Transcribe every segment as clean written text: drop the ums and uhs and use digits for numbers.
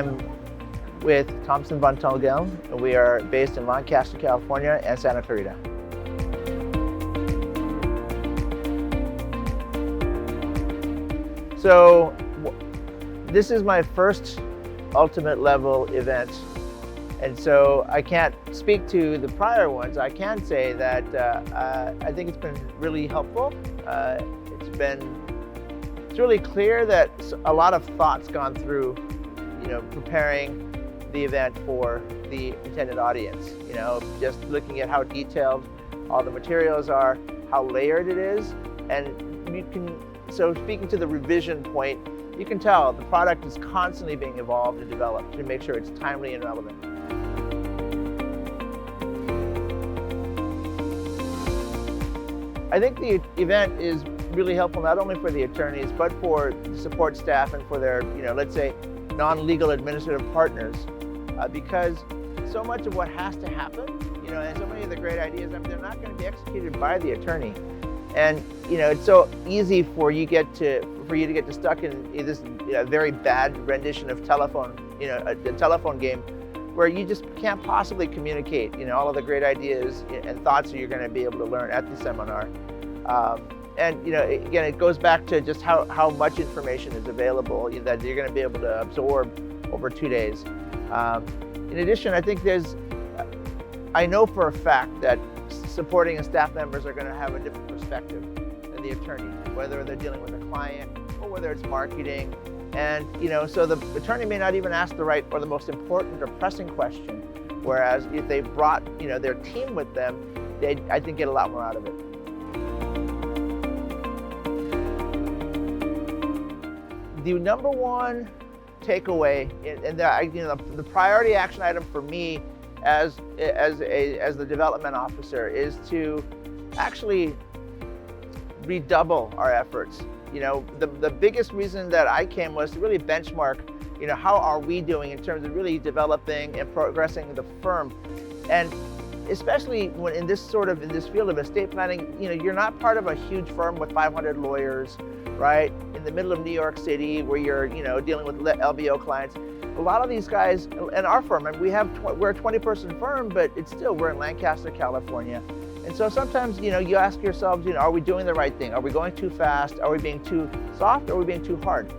I'm with Thompson Von Tolgel. We are based in Lancaster, California and Santa Clarita. So this is my first ultimate level event. And so I can't speak to the prior ones. I can say that I think it's been really helpful. It's really clear that a lot of thought's gone through, preparing the event for the intended audience. Just looking at how detailed all the materials are, how layered it is, and so speaking to the revision point, you can tell the product is constantly being evolved and developed to make sure it's timely and relevant. I think the event is really helpful not only for the attorneys, but for the support staff and for their, let's say, non-legal administrative partners, because so much of what has to happen, and so many of the great ideas, they're not going to be executed by the attorney. And it's so easy for you to get stuck in this very bad rendition of telephone, a telephone game, where you just can't possibly communicate, all of the great ideas and thoughts that you're going to be able to learn at the seminar. And again, it goes back to just how much information is available that you're going to be able to absorb over 2 days. In addition, I think I know for a fact that supporting and staff members are going to have a different perspective than the attorney, whether they're dealing with a client or whether it's marketing. And so the attorney may not even ask the right or the most important or pressing question, whereas if they brought their team with them, they'd, I think, get a lot more out of it. The number one takeaway, and the priority action item for me as the development officer, is to actually redouble our efforts. The biggest reason that I came was to really benchmark, how are we doing in terms of really developing and progressing the firm. And especially when in this field of estate planning, you're not part of a huge firm with 500 lawyers, right? In the middle of New York City, where you're, dealing with LBO clients. A lot of these guys, and our firm, and we're a 20-person firm, but we're in Lancaster, California. And so sometimes, you ask yourselves, are we doing the right thing? Are we going too fast? Are we being too soft? Or are we being too hard?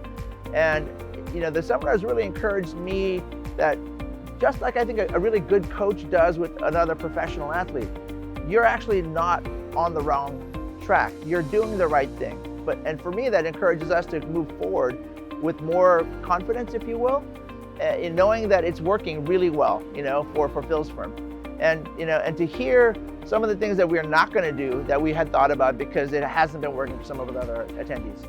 And, the seminars really encouraged me that just like I think a really good coach does with another professional athlete, you're actually not on the wrong track. You're doing the right thing. And for me, that encourages us to move forward with more confidence, if you will, in knowing that it's working really well, for Phil's firm. And to hear some of the things that we're not going to do that we had thought about because it hasn't been working for some of the other attendees.